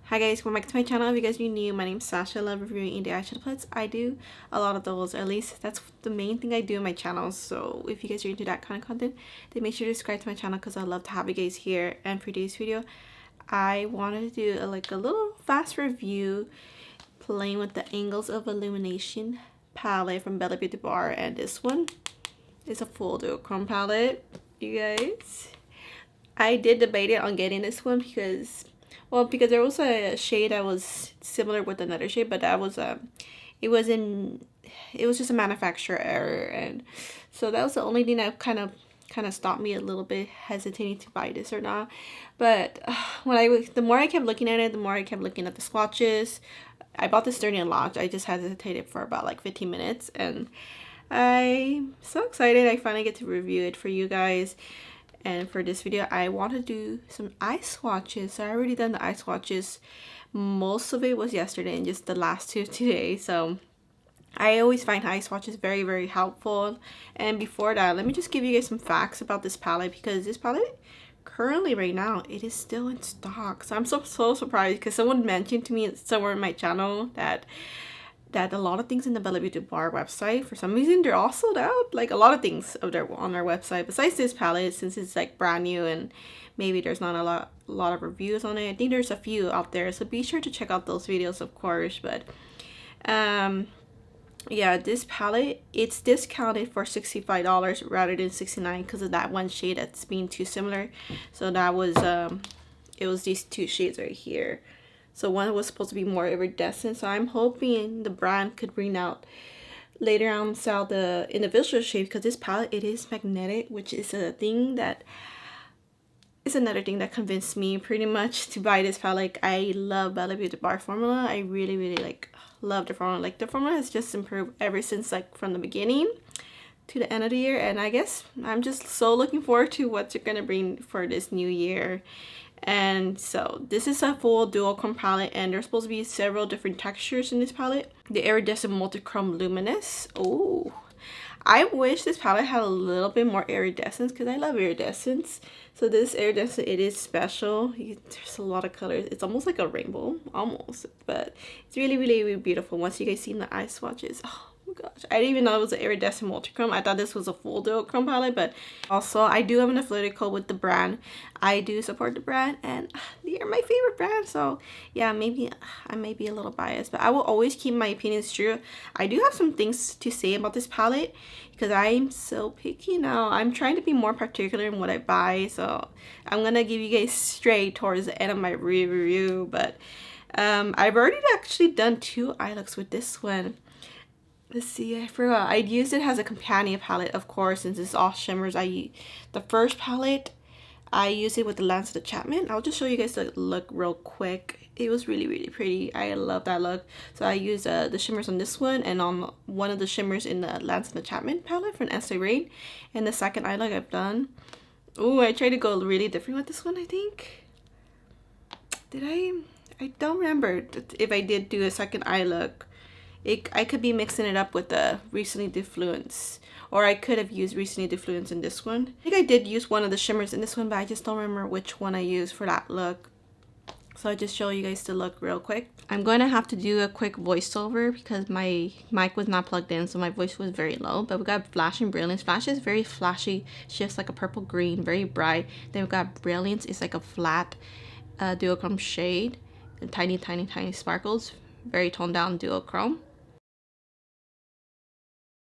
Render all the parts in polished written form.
Hi guys, welcome back to my channel. If you guys are new, my name's Sasha. I love reviewing indie eyeshadow palettes. I do a lot of those, or at least that's the main thing I do on my channel. So if you guys are into that kind of content, then make sure to subscribe to my channel because I love to have you guys here. And for today's video, I wanted to do a little fast review playing with the Angles of Illumination palette from Bella Beauty Bar, and this one is a full duochrome palette, you guys. I did debate it on getting this one because there was a shade that was similar with another shade, but that was it was just a manufacturer error, and so that was the only thing that kind of stopped me a little bit hesitating to buy this or not. But the more I kept looking at it, the more I kept looking at the swatches. I bought this during launch. I just hesitated for about like 15 minutes, and I'm so excited I finally get to review it for you guys. And for this video, I want to do some eye swatches. So I already done the eye swatches. Most of it was yesterday and just the last two today. So I always find eye swatches very, very helpful. And before that, let me just give you guys some facts about this palette, because this palette currently right now, it is still in stock. So I'm so surprised, because someone mentioned to me somewhere in my channel that a lot of things in the Bella Beauty Bar website, for some reason, they're all sold out. Like a lot of things on their website, besides this palette, since it's like brand new and maybe there's not a lot of reviews on it. I think there's a few out there, so be sure to check out those videos, of course. But yeah, this palette, it's discounted for $65 rather than $69 because of that one shade that's being too similar. So that was it was these two shades right here. So one was supposed to be more iridescent. So I'm hoping the brand could bring out later on sell the individual shade, because this palette, it is magnetic, which is a thing that is another thing that convinced me pretty much to buy this palette. Like, I love Bella Beauty Bar formula. I really like love the formula. Like, the formula has just improved ever since, like, from the beginning to the end of the year, and I guess I'm just so looking forward to what they're gonna bring for this new year. And so this is a full duochrome palette, and there's supposed to be several different textures in this palette. The iridescent multichrome luminous. Oh, I wish this palette had a little bit more iridescence, because I love iridescence. So this iridescent, it is special. There's a lot of colors. It's almost like a rainbow, almost, but it's really beautiful once you guys see the eye swatches. Oh my gosh, I didn't even know it was an iridescent multichrome. I thought this was a full duochrome palette. But also, I do have an affiliate code with the brand. I do support the brand, and they are my favorite brand. So yeah, maybe I may be a little biased, but I will always keep my opinions true. I do have some things to say about this palette, because I'm so picky now. I'm trying to be more particular in what I buy, so I'm gonna give you guys straight towards the end of my review. But I've already actually done 2 eye looks with this one. Let's see, I forgot. I used it as a companion palette, of course, since it's all shimmers. The first palette, I used it with the Lance of the Chapman. I'll just show you guys the look real quick. It was really pretty. I love that look. So I used the shimmers on this one, and on one of the shimmers in the Lance of the Chapman palette from Estee Rain. And the second eye look I've done. Oh, I tried to go really different with this one, I think. Did I? I don't remember if I did do a second eye look. I could be mixing it up with the Recently Diffluence, or I could have used Recently Diffluence in this one. I think I did use one of the shimmers in this one, but I just don't remember which one I used for that look. So I just show you guys the look real quick. I'm going to have to do a quick voiceover because my mic was not plugged in, so my voice was very low. But we got Flash and Brilliance. Flash is very flashy, shifts like a purple green, very bright. Then we got Brilliance, it's like a flat duochrome shade, and tiny sparkles, very toned down duochrome.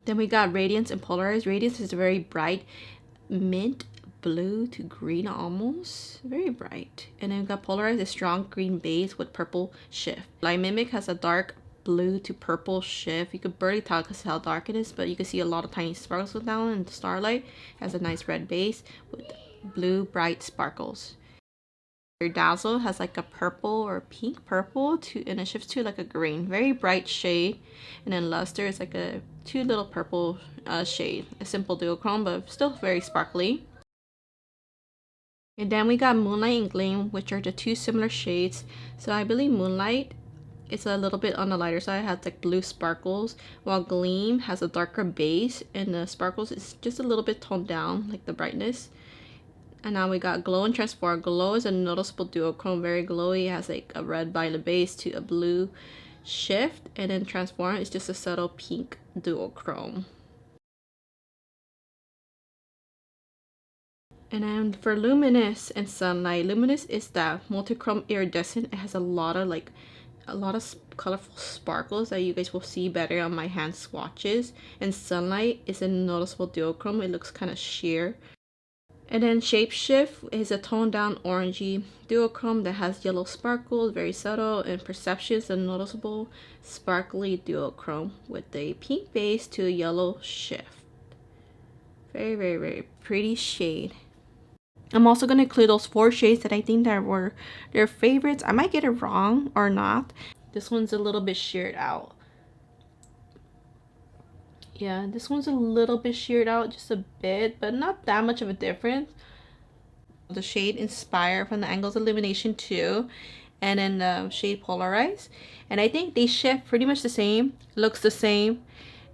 Then we got Radiance and Polarized. Radiance is very bright, mint blue to green almost, very bright. And then we got Polarized, a strong green base with purple shift. Light Mimic has a dark blue to purple shift. You could barely tell because how dark it is, but you can see a lot of tiny sparkles with that one. And the Starlight has a nice red base with blue bright sparkles. Your Dazzle has like a purple or pink purple and it shifts to like a green, very bright shade. And then Luster is like a 2 little purple shade, a simple duochrome, but still very sparkly. And then we got Moonlight and Gleam, which are the 2 similar shades. So I believe Moonlight is a little bit on the lighter side, it has like blue sparkles, while Gleam has a darker base and the sparkles is just a little bit toned down, like the brightness. And now we got Glow and Transform. Glow is a noticeable duochrome, very glowy. It has like a red violet base to a blue shift. And then Transform is just a subtle pink duochrome. And then for Luminous and Sunlight, Luminous is that multi-chrome iridescent. It has a lot of colorful sparkles that you guys will see better on my hand swatches. And Sunlight is a noticeable duochrome. It looks kind of sheer. And then Shapeshift is a toned down orangey duochrome that has yellow sparkles, very subtle, and Perception is a noticeable sparkly duochrome with a pink base to a yellow shift. Very, very, very pretty shade. I'm also going to include those 4 shades that I think that were their favorites. I might get it wrong or not. This one's a little bit sheared out. Yeah, this one's a little bit sheared out, just a bit, but not that much of a difference. The shade Inspire from the Angles Illumination 2, and then the shade Polarize. And I think they shift pretty much the same, looks the same.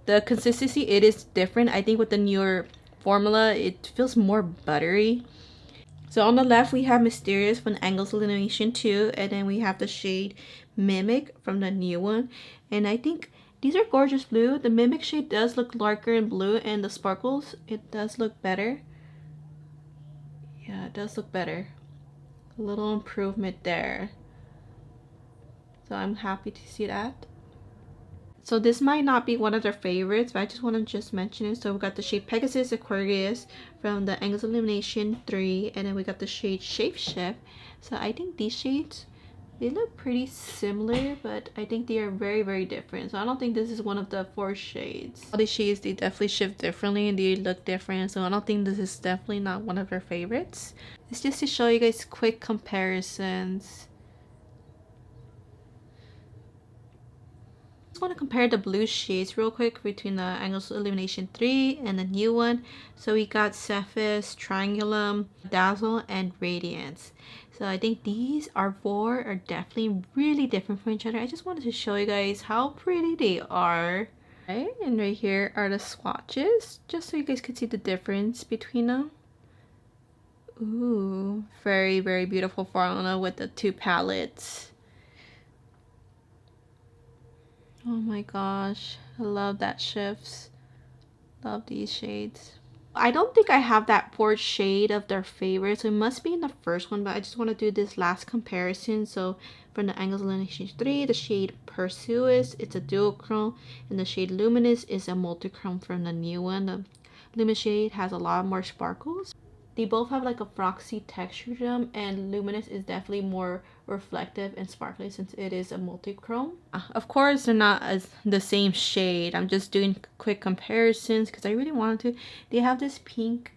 The consistency, it is different. I think with the newer formula, it feels more buttery. So on the left, we have Mysterious from the Angles Illumination 2, and then we have the shade Mimic from the new one. And I think these are gorgeous blue. The Mimic shade does look darker in blue, and the sparkles, it does look better. Yeah, it does look better. A little improvement there. So I'm happy to see that. So this might not be one of their favorites, but I just want to just mention it. So we got the shade Pegasus Aquarius from the Angles Illumination 3, and then we got the shade Shapeshift. So I think these shades, they look pretty similar, but I think they are very, very different. So I don't think this is one of the 4 shades. All these shades, they definitely shift differently and they look different. So I don't think this is definitely not one of their favorites. It's just to show you guys quick comparisons. I just want to compare the blue shades real quick between the Angles Illumination 3 and the new one. So we got Cephas, Triangulum, Dazzle, and Radiance. So I think these 4 are definitely really different from each other. I just wanted to show you guys how pretty they are. Right, and right here are the swatches, just so you guys could see the difference between them. Ooh, very, very beautiful formula with the 2 palettes. Oh my gosh, I love that shifts. Love these shades. I don't think I have that 4th shade of their favorites. So it must be in the first one, but I just want to do this last comparison. So from the Angles Illumination 3, the shade Perseus, it's a duochrome, and the shade Luminous is a multichrome from the new one. The Luminous shade has a lot more sparkles. They both have like a frosty texture to them, and Luminous is definitely more reflective and sparkly since it is a multi-chrome. Of course, they're not as the same shade. I'm just doing quick comparisons because I really wanted to. They have this pink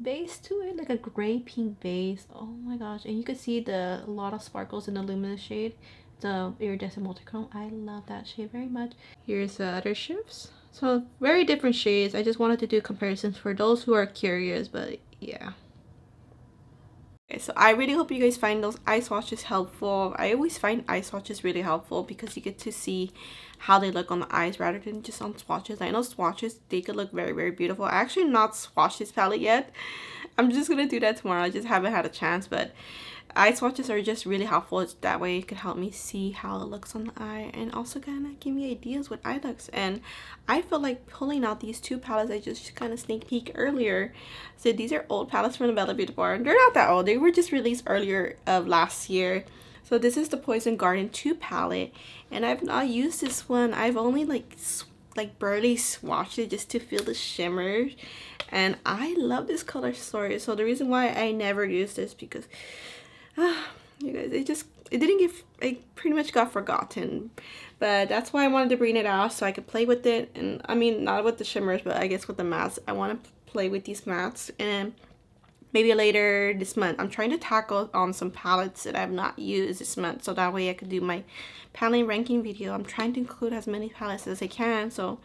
base to it, like a gray pink base. Oh my gosh, and you can see a lot of sparkles in the Luminous shade, the iridescent multi-chrome. I love that shade very much. Here's the other shifts. So very different shades. I just wanted to do comparisons for those who are curious, but yeah. Okay, so I really hope you guys find those eye swatches helpful. I always find eye swatches really helpful because you get to see how they look on the eyes rather than just on swatches. I know swatches, they could look very, very beautiful. I actually not swatched this palette yet. I'm just gonna do that tomorrow. I just haven't had a chance, but eye swatches are just really helpful. It's that way it could help me see how it looks on the eye and also kind of give me ideas with eye looks. And I feel like pulling out these 2 palettes I just kind of sneak peek earlier. So these are old palettes from the Bella Beauty bar. They're not that old. They were just released earlier of last year. So this is the Poison Garden 2 palette, and I've not used this one. I've only like barely swatched it just to feel the shimmers, and I love this color story. So the reason why I never used this because you guys, it pretty much got forgotten, but that's why I wanted to bring it out so I could play with it. And I mean, not with the shimmers, but I guess with the mattes. I want to play with these mattes, and maybe later this month I'm trying to tackle on some palettes that I've not used this month, so that way I could do my palette ranking video. I'm trying to include as many palettes as I can, so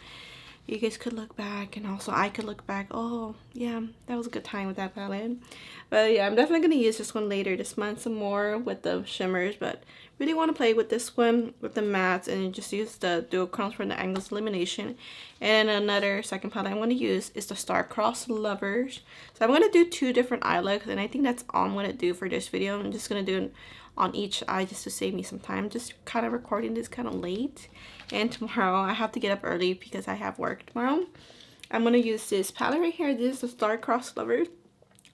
you guys could look back, and also I could look back. Oh yeah, that was a good time with that palette. But yeah, I'm definitely gonna use this one later this month some more with the shimmers, but really want to play with this one with the mattes and just use the dual crowns for the angles illumination. And another second palette I'm going to use is the Star-Crossed Lovers. So I'm going to do 2 different eye looks, and I think that's all I'm going to do for this video. I'm just going to do it on each eye just to save me some time. Just kind of recording this kind of late, and tomorrow I have to get up early because I have work tomorrow. I'm going to use this palette right here. This is the Star-Crossed Lovers.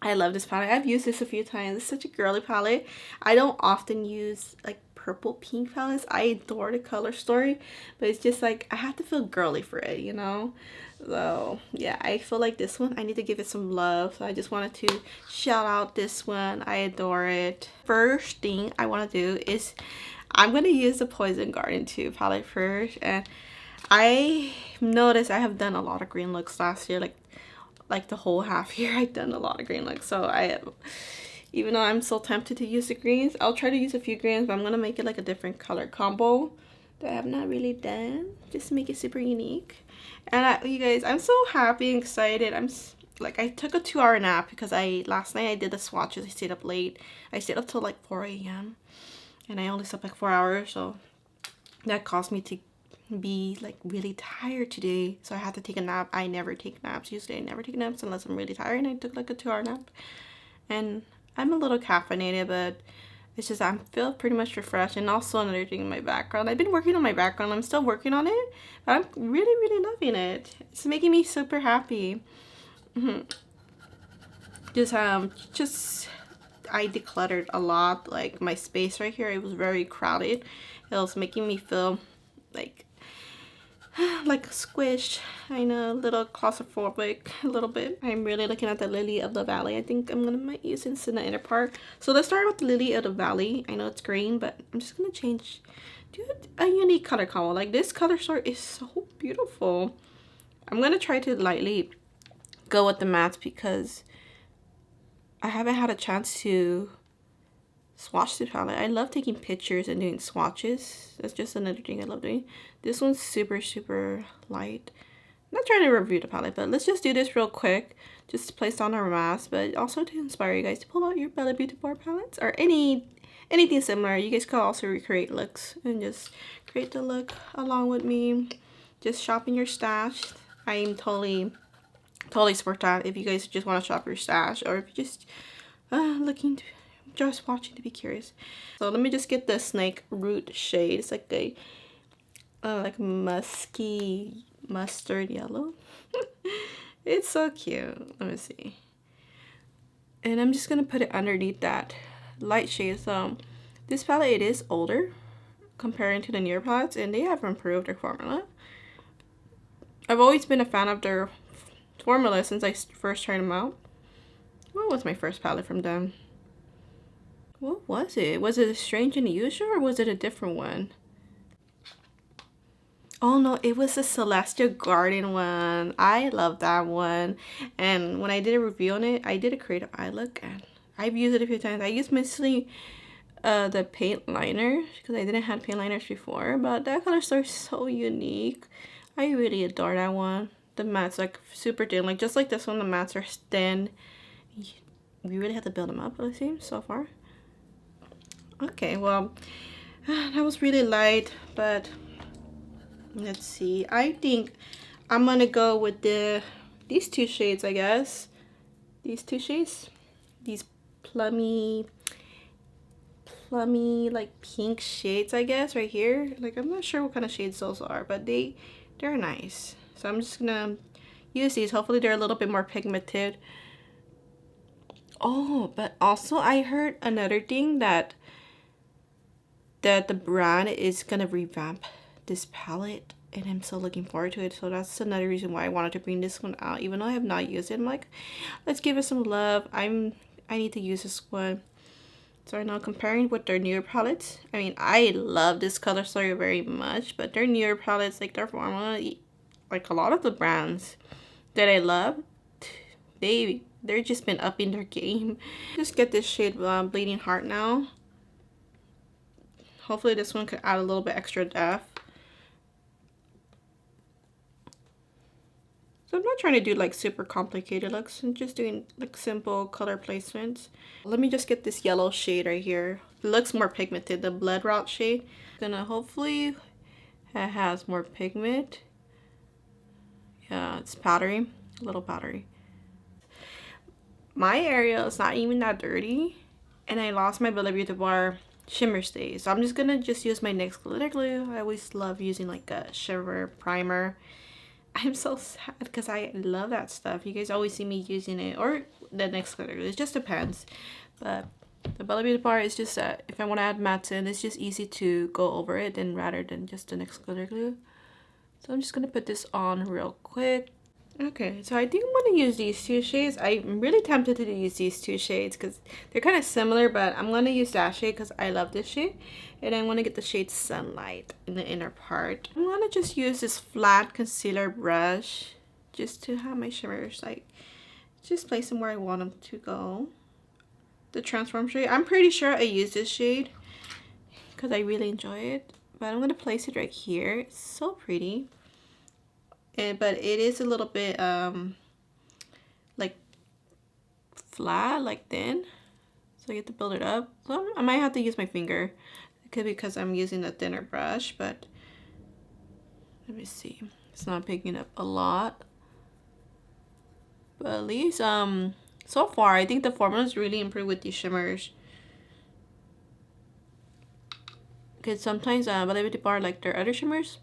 I love this palette. I've used this a few times. It's such a girly palette. I don't often use like purple pink palettes. I adore the color story, but it's just like I have to feel girly for it, you know. So yeah, I feel like this one I need to give it some love, so I just wanted to shout out this one. I adore it. First thing I want to do is I'm going to use the Poison Garden 2 palette first, and I noticed I have done a lot of green looks last year, like the whole half year I've done a lot of green looks. So even though I'm so tempted to use the greens, I'll try to use a few greens, but I'm gonna make it like a different color combo that I have not really done, just to make it super unique. And you guys, I'm so happy and excited. I took a 2-hour nap because last night I did the swatches. I stayed up late. I stayed up till like 4 a.m. and I only slept like 4 hours, so that caused me to be like really tired today, so I had to take a nap. I never take naps. Usually I never take naps unless I'm really tired, and I took like a 2-hour nap. And I'm a little caffeinated, but it's just I feel pretty much refreshed. And also another thing in my background, I've been working on my background. I'm still working on it, but I'm really loving it. It's making me super happy. Just I decluttered a lot. Like my space right here, it was very crowded. It was making me feel like squished. I know, a little claustrophobic, a little bit. I'm really looking at the Lily of the Valley. I think I'm gonna might use this in the inner part. So let's start with the Lily of the Valley. I know it's green, but I'm just gonna do a unique color combo. Like this color story is so beautiful. I'm gonna try to lightly go with the mattes because I haven't had a chance to swatch the palette. I love taking pictures and doing swatches. That's just another thing I love doing. This one's super light. I'm not trying to review the palette, but let's just do this real quick just to place on our mask, but also to inspire you guys to pull out your Bella Beauty Bar palettes or anything similar. You guys could also recreate looks and just create the look along with me. Just shop in your stash. I'm totally support that if you guys just want to shop your stash, or if you're just looking to just watching to be curious. So let me just get the Snake Root shade. It's like a like musky mustard yellow. It's so cute. Let me see. And I'm just gonna put it underneath that light shade. So this palette, it is older comparing to the newer palettes, and they have improved their formula. I've always been a fan of their formula since I first tried them out. What was my first palette from them? What was it? Was it a Strange and Unusual, or was it a different one? Oh no, it was the Celestial Garden one. I love that one. And when I did a review on it, I did a creative eye look, and I've used it a few times. I used mostly the paint liner because I didn't have paint liners before, but that color story is so unique. I really adore that one. The mattes like super thin, like just like this one, the mattes are thin. We really have to build them up, it seems, so far. Okay, well, that was really light, but let's see. I think I'm gonna go with these 2 shades, I guess. These 2 shades, these plummy like pink shades, I guess, right here. Like I'm not sure what kind of shades those are, but they're nice. So I'm just gonna use these. Hopefully they're a little bit more pigmented. Oh, but also I heard another thing that the brand is gonna revamp this palette, and I'm so looking forward to it. So that's another reason why I wanted to bring this one out, even though I have not used it. I'm like, let's give it some love. I need to use this one. So I know, comparing with their newer palettes, I mean, I love this color story very much, but their newer palettes, like their formula, like a lot of the brands that I love, they're just been upping their game. Just get this shade Bleeding Heart now. Hopefully this one could add a little bit extra depth. trying to do like super complicated looks. I'm just doing like simple color placements. Let me just get this yellow shade right here. It looks more pigmented, the blood route shade. Gonna hopefully it has more pigment. Yeah, it's powdery, a little powdery. My area is not even that dirty, and I lost my Beauté bar shimmer stays, so I'm just gonna use my NYX glitter glue. I always love using like a shimmer primer. I'm so sad because I love that stuff. You guys always see me using it, or the NYX glitter glue. It just depends. But the Beauté bar is just if I want to add mattes in, it's just easy to go over it and rather than just the NYX glitter glue. So I'm just gonna put this on real quick. Okay, so I think I'm going to use these two shades. I'm really tempted to use these two shades because they're kind of similar, but I'm going to use that shade because I love this shade. And I want to get the shade Sunlight in the inner part. I'm going to just use this flat concealer brush just to have my shimmers, like, just place them where I want them to go. The Transform shade, I'm pretty sure I use this shade because I really enjoy it. But I'm going to place it right here. It's so pretty. But it is a little bit like flat, like thin, so you have to build it up. So I might have to use my finger. It could be because I'm using a thinner brush, but let me see, it's not picking up a lot, but at least so far I think the formula is really improved with these shimmers. Because sometimes Beauté bar, like their other shimmers,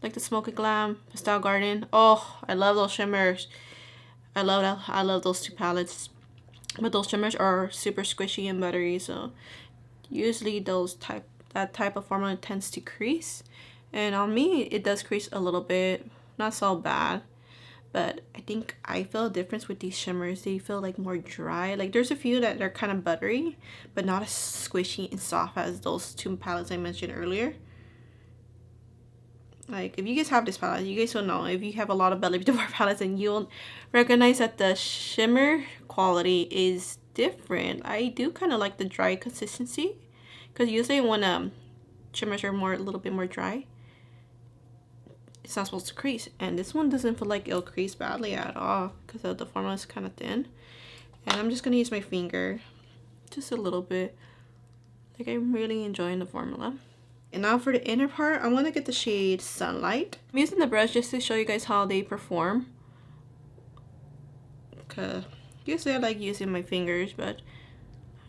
like the Smoky Glam, Pastel Garden. Oh, I love those shimmers. I love that. I love those two palettes. But those shimmers are super squishy and buttery, so usually that type of formula tends to crease. And on me, it does crease a little bit. Not so bad. But I think I feel a difference with these shimmers. They feel like more dry. Like there's a few that are kind of buttery, but not as squishy and soft as those two palettes I mentioned earlier. Like, if you guys have this palette, you guys will know. If you have a lot of Beauté bar palettes, and you'll recognize that the shimmer quality is different. I do kind of like the dry consistency, because usually when shimmers are a little bit more dry, it's not supposed to crease. And this one doesn't feel like it'll crease badly at all, because the formula is kind of thin. And I'm just going to use my finger, just a little bit. Like, I'm really enjoying the formula. And now for the inner part, I'm going to get the shade Sunlight. I'm using the brush just to show you guys how they perform. Because usually I like using my fingers, but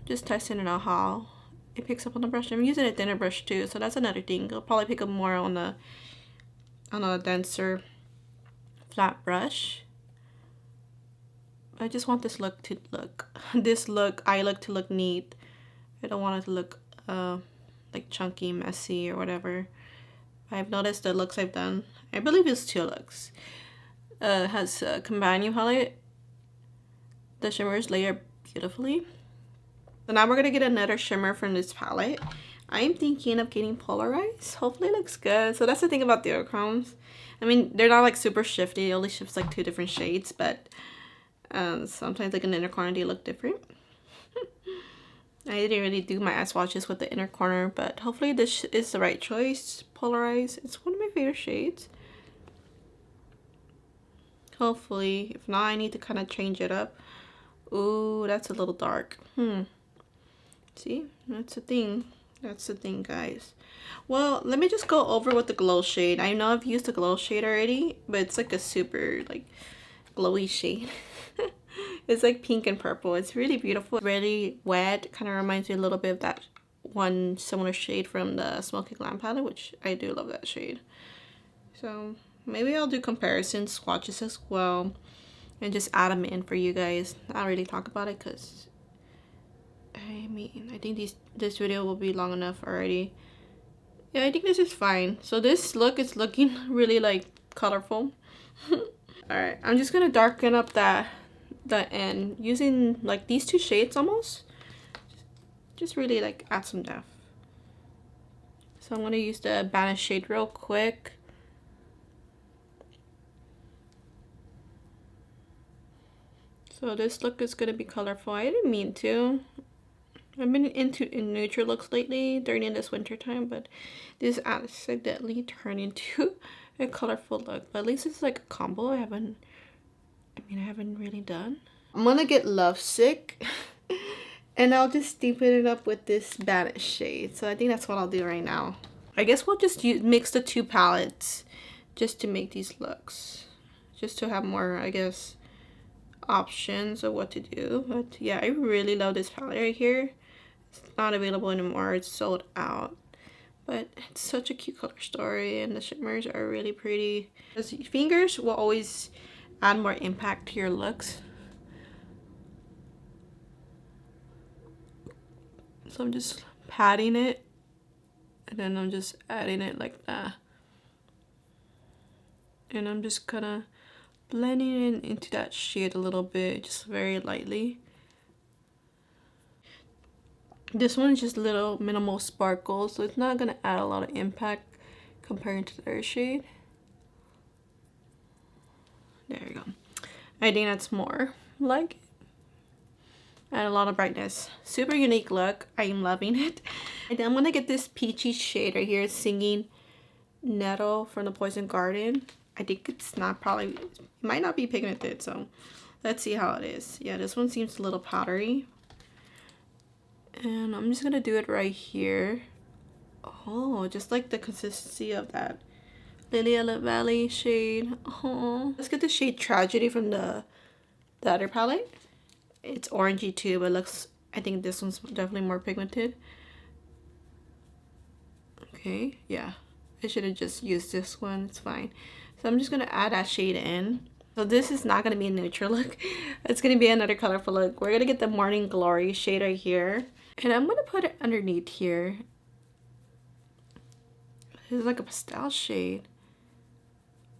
just testing it out how it picks up on the brush. I'm using a thinner brush too, so that's another thing. It'll probably pick up more on a denser flat brush. I just want this look to look neat. I don't want it to look like chunky, messy, or whatever. I've noticed the looks I've done, I believe it's 2 looks, has a companion palette. The shimmers layer beautifully. So now we're gonna get another shimmer from this palette. I'm thinking of getting Polarized. Hopefully it looks good. So that's the thing about duochromes. I mean, they're not like super shifty. It only shifts like 2 different shades, but sometimes like in the inner corner they look different. I didn't really do my eye swatches with the inner corner, but hopefully this is the right choice. Polarized. It's one of my favorite shades. Hopefully. If not, I need to kind of change it up. Ooh, that's a little dark. See? That's the thing. That's the thing, guys. Well, let me just go over with the glow shade. I know I've used the glow shade already, but it's like a super like glowy shade. It's like pink and purple. It's really beautiful. Really wet. Kind of reminds me a little bit of that one similar shade from the Smoky Glam palette, which I do love that shade. So maybe I'll do comparison swatches as well and just add them in for you guys. Not really talk about it because I mean, I think this video will be long enough already. Yeah, I think this is fine. So this look is looking really like colorful. Alright, I'm just gonna darken up the end using like these 2 shades almost. Just really like add some depth. So I'm gonna use the Banish shade real quick. So this look is gonna be colorful. I didn't mean to. I've been in neutral looks lately during this winter time, but this accidentally turned into a colorful look. But at least it's like a combo. I haven't I mean, I haven't really done. I'm gonna get Lovesick. And I'll just deepen it up with this Banished shade. So I think that's what I'll do right now. I guess we'll just mix the two palettes just to make these looks. Just to have more, I guess, options of what to do. But yeah, I really love this palette right here. It's not available anymore. It's sold out. But it's such a cute color story, and the shimmers are really pretty. Because fingers will always add more impact to your looks. So I'm just patting it, and then I'm just adding it like that. And I'm just kind of blending it into that shade a little bit, just very lightly. This one's just little minimal sparkles, so it's not gonna add a lot of impact compared to the other shade. There you go. I think that's more like it. And a lot of brightness. Super unique look. I am loving it. And then I'm gonna get this peachy shade right here, Singing Nettle from the Poison Garden. I think it's not probably, it might not be pigmented, so let's see how it is. Yeah, this one seems a little powdery. And I'm just gonna do it right here. Oh, just like the consistency of that Lily Valley shade. Oh, let's get the shade Tragedy from the other palette. It's orangey too, but it looks, I think this one's definitely more pigmented. Okay, yeah, I should have just used this one. It's fine. So I'm just gonna add that shade in. So this is not gonna be a neutral look. It's gonna be another colorful look. We're gonna get the Morning Glory shade right here, and I'm gonna put it underneath here. It's like a pastel shade.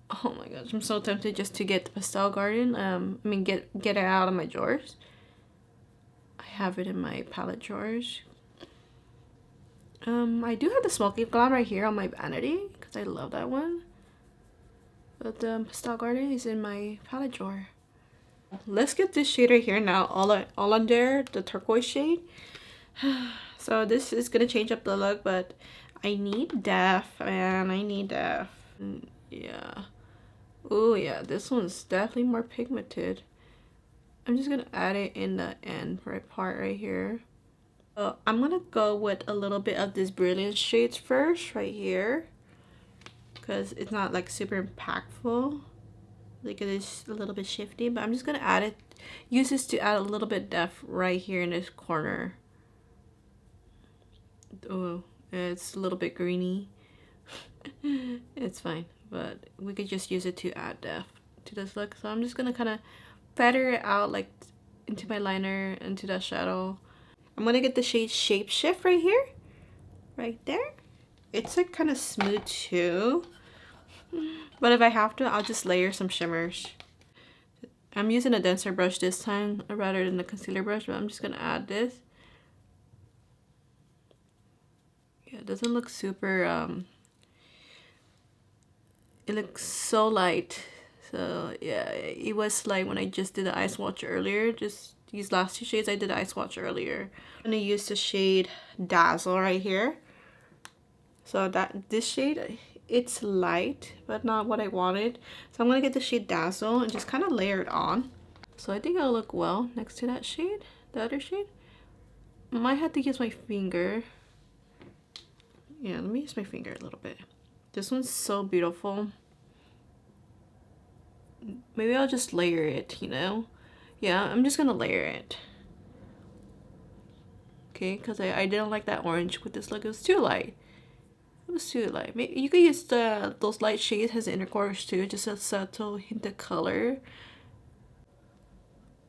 Oh my gosh, I'm so tempted just to get the Pastel Garden. I mean, get it out of my drawers. I have it in my palette drawers. I do have the Smoky Cloud right here on my vanity because I love that one. But the Pastel Garden is in my palette drawer. Let's get this shade right here now, all under the turquoise shade. So this is gonna change up the look, but I need depth, and I need depth. Yeah. Oh yeah, this one's definitely more pigmented. I'm just gonna add it in the end part right here. I'm gonna go with a little bit of this Brilliance shades first right here, because it's not like super impactful. Like it is a little bit shifty, but I'm just gonna add it. Use this to add a little bit depth right here in this corner. Oh, it's a little bit greeny. It's fine, but we could just use it to add depth to this look. So I'm just gonna kind of feather it out like into my liner, into that shadow. I'm gonna get the shade Shape Shift right here, right there. It's like kind of smooth too, but if I have to, I'll just layer some shimmers. I'm using a denser brush this time rather than the concealer brush, but I'm just gonna add this. Yeah, it doesn't look super it looks so light. So yeah, it was light when I just did the eye swatch earlier. Just these last two shades I did the eye swatch earlier. I'm gonna use the shade Dazzle right here. So this shade, it's light but not what I wanted. So I'm gonna get the shade Dazzle and just kind of layer it on. So I think I'll look well next to that shade, the other shade. I might have to use my finger. Yeah, let me use my finger a little bit. This one's so beautiful. Maybe I'll just layer it, you know? Yeah, I'm just gonna layer it. Okay, because I didn't like that orange with this look. It was too light. It was too light. Maybe you could use those light shades as inner corners too, just a subtle hint of color.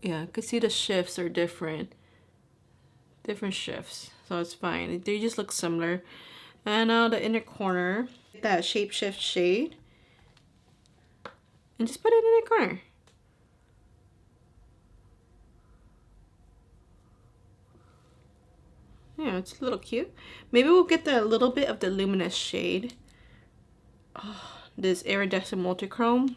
Yeah, I could see the shifts are different. Different shifts, so it's fine. They just look similar. And now the inner corner, that Shape Shift shade, and just put it in the corner. Yeah, it's a little cute. Maybe we'll get a little bit of the Luminous shade. Oh, this iridescent multichrome.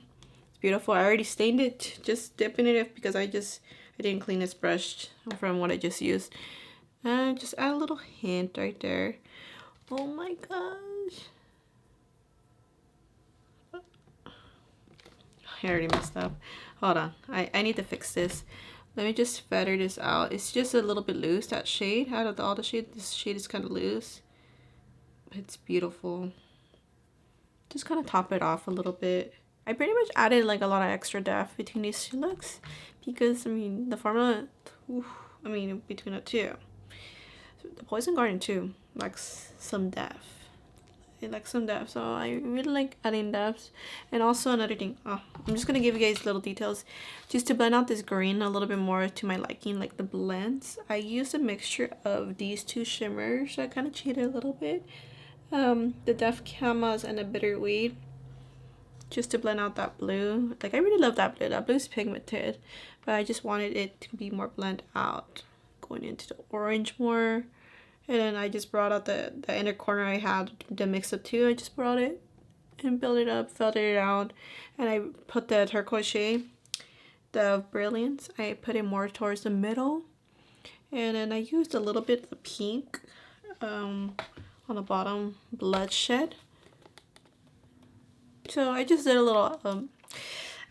It's beautiful. I already stained it, just dipping it because I didn't clean this brush from what I just used. And just add a little hint right there. Oh my gosh. I already messed up. Hold on. I need to fix this. Let me just feather this out. It's just a little bit loose, that shade. Out of all the shade, this shade is kind of loose. It's beautiful. Just kind of top it off a little bit. I pretty much added like a lot of extra depth between these two looks because, I mean, the formula, I mean, between the two. The Poison Garden too lacks some depth. It lacks some depth, so I really like adding depth. And also another thing, I'm just gonna give you guys little details just to blend out this green a little bit more to my liking, like the blends. I used a mixture of these two shimmers. I kind of cheated a little bit. The Def Camas and a Bitterweed, just to blend out that blue. Like, I really love that blue. That blue is pigmented, but I just wanted it to be more blend out, going into the orange more. And then I just brought out the inner corner I had the mix of two. I just brought it and built it up, filtered it out, and I put the turquoise shade, the Brilliance. I put it more towards the middle, and then I used a little bit of the pink on the bottom, Bloodshed. So I just did a little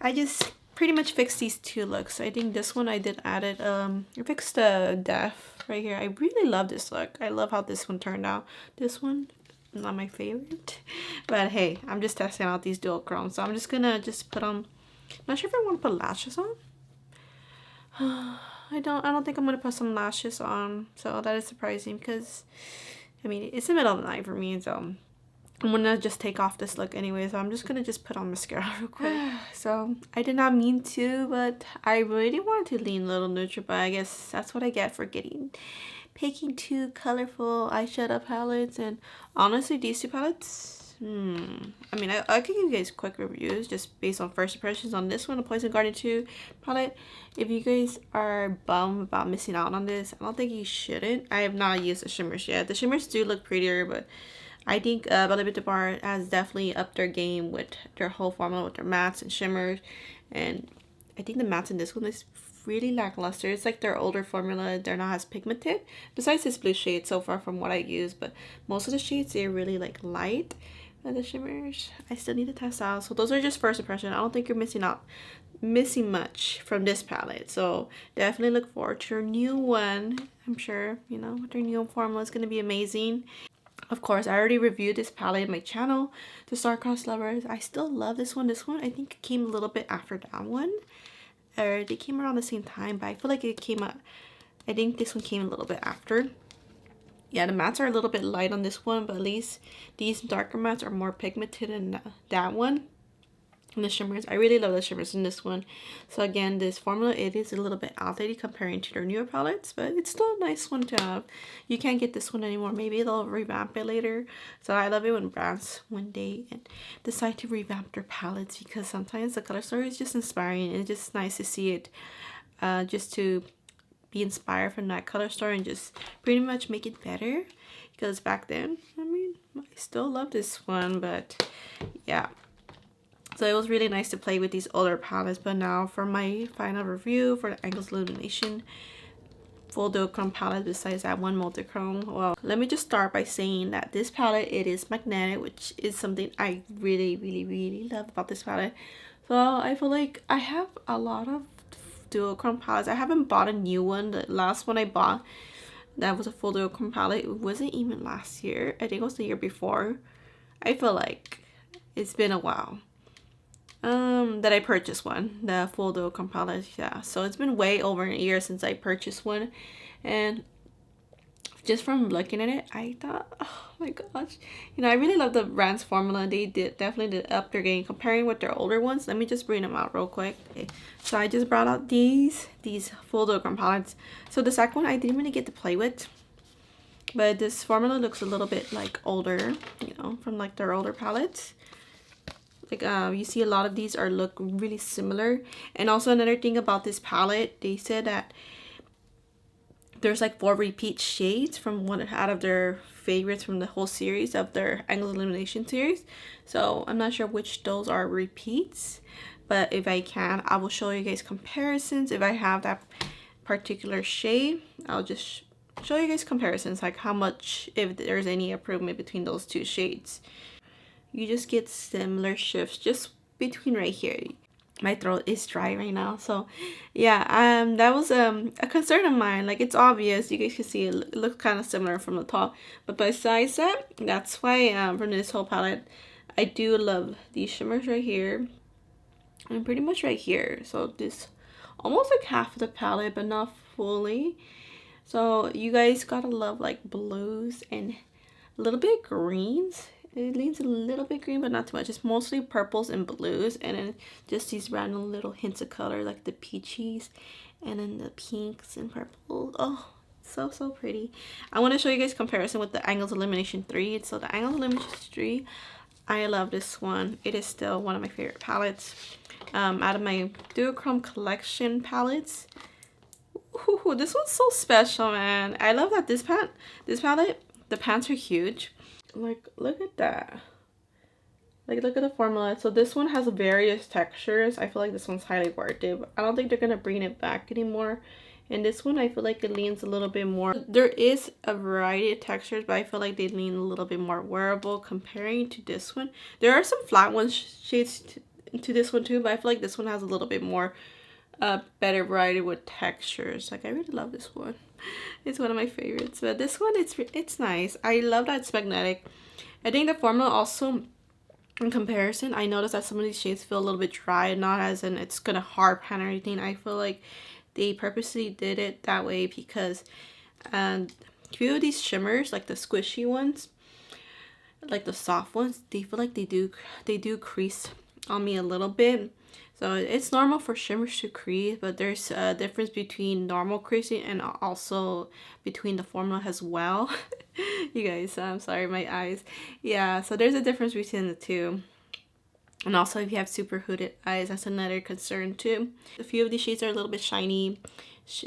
I just pretty much fixed these two looks. I think this one I did added I fixed the depth right here. I really love this look. I love how this one turned out. This one, not my favorite, but hey, I'm just testing out these dual chromes, so I'm just gonna put on. Not sure if I want to put lashes on. I don't think I'm gonna put some lashes on, so that is surprising because, I mean, it's the middle of the night for me, so I'm gonna just take off this look anyway. So I'm just gonna put on mascara real quick. So I did not mean to, but I really wanted to lean a little neutral, but I guess that's what I get for picking two colorful eyeshadow palettes. And honestly, these two palettes, I mean, I could give you guys quick reviews just based on first impressions on this one, the Poison Garden 2 palette. If you guys are bummed about missing out on this, I don't think you shouldn't. I have not used the shimmers yet. The shimmers do look prettier, but I think Bella Beauté Bar has definitely upped their game with their whole formula with their mattes and shimmers. And I think the mattes in this one is really lackluster. It's like their older formula. They're not as pigmented. Besides this blue shade so far from what I use. But most of the shades, they're really like light. And the shimmers, I still need to test out. So those are just first impression. I don't think you're missing much from this palette. So definitely look forward to your new one. I'm sure, you know, their new formula is going to be amazing. Of course, I already reviewed this palette in my channel, the Star-Crossed Lovers. I still love this one. This one, I think, came a little bit after that one. Or they came around the same time, but I feel like it came out, I think this one came a little bit after. Yeah, the mattes are a little bit light on this one, but at least these darker mattes are more pigmented than that one. And the shimmers, I really love the shimmers in this one. So again, this formula, it is a little bit outdated comparing to their newer palettes, but it's still a nice one to have. You can't get this one anymore. Maybe they'll revamp it later. So I love it when brands one day decide to revamp their palettes, because sometimes the color story is just inspiring, and it's just nice to see it just to be inspired from that color story and just pretty much make it better. Because back then, I mean, I still love this one, but yeah. So it was really nice to play with these older palettes. But now for my final review for the Angles Illumination full duochrome palette, besides that one multi-chrome. Well, let me just start by saying that this palette, it is magnetic, which is something I really love about this palette. So I feel like I have a lot of duochrome palettes. I haven't bought a new one. The last one I bought, that was a full duochrome palette. It wasn't even last year. I think it was the year before. I feel like it's been a while that I purchased one, the full duochrome palette. Yeah, so it's been way over a year since I purchased one, and just from looking at it, I thought, oh my gosh, you know, I really love the brand's formula. They definitely did up their game comparing with their older ones. Let me just bring them out real quick. Okay, so I just brought out these full duochrome palettes. So the second one I didn't really get to play with, but this formula looks a little bit like older, you know, from like their older palettes. Like you see a lot of these look really similar. And also another thing about this palette, they said that there's like 4 repeat shades from one out of their favorites from the whole series of their Angles Illumination series. So I'm not sure which those are repeats, but if I can, I will show you guys comparisons. If I have that particular shade, I'll just show you guys comparisons, like how much, if there's any improvement between those two shades. You just get similar shifts just between right here. my throat is dry right now. So yeah, that was a concern of mine. Like, it's obvious, you guys can see it looks kind of similar from the top, but besides that, that's why from this whole palette, I do love these shimmers right here and pretty much right here. So this almost like half of the palette, but not fully. So you guys gotta love like blues and a little bit greens. It leans a little bit green, but not too much. It's mostly purples and blues, and then just these random little hints of color, like the peaches, and then the pinks and purple. Oh, so pretty. I want to show you guys comparison with the Angles Illumination 3. So the Angles Illumination 3, I love this one. It is still one of my favorite palettes. Out of my duochrome collection palettes. Ooh, this one's so special, man. I love that this palette, the pants are huge. Like, look at that. Like, look at the formula. So this one has various textures. I feel like this one's highly worth it. I don't think they're gonna bring it back anymore. And this one, I feel like it leans a little bit more. There is a variety of textures, but I feel like they lean a little bit more wearable comparing to this one. There are some flat ones shades to this one too, but I feel like this one has a little bit more better variety with textures. Like, I really love this one. It's one of my favorites. But this one, it's nice. I love that it's magnetic. I think the formula also, in comparison, I noticed that some of these shades feel a little bit dry, not as in it's gonna hard pan or anything. I feel like they purposely did it that way because a few of these shimmers, like the squishy ones, like the soft ones, they feel like they do crease on me a little bit. So it's normal for shimmers to crease, but there's a difference between normal creasing and also between the formula as well. You guys, I'm sorry, my eyes. Yeah, so there's a difference between the two. And also, if you have super hooded eyes, that's another concern too. A few of these shades are a little bit shiny,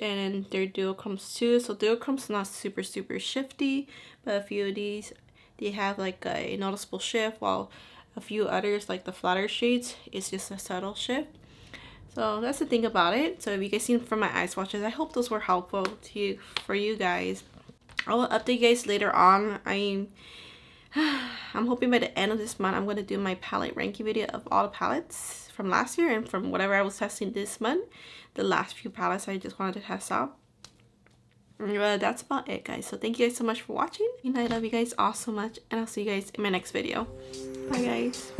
and they're duochromes too. So duochrome's not super shifty, but a few of these, they have like a noticeable shift, while a few others, like the flatter shades, it's just a subtle shift. So that's the thing about it. So if you guys seen from my eye swatches, I hope those were helpful for you guys. I will update you guys later on. I'm hoping by the end of this month, I'm going to do my palette ranking video of all the palettes from last year and from whatever I was testing this month. The last few palettes I just wanted to test out. But that's about it, guys. So thank you guys so much for watching. And I love you guys all so much. And I'll see you guys in my next video. Bye, guys.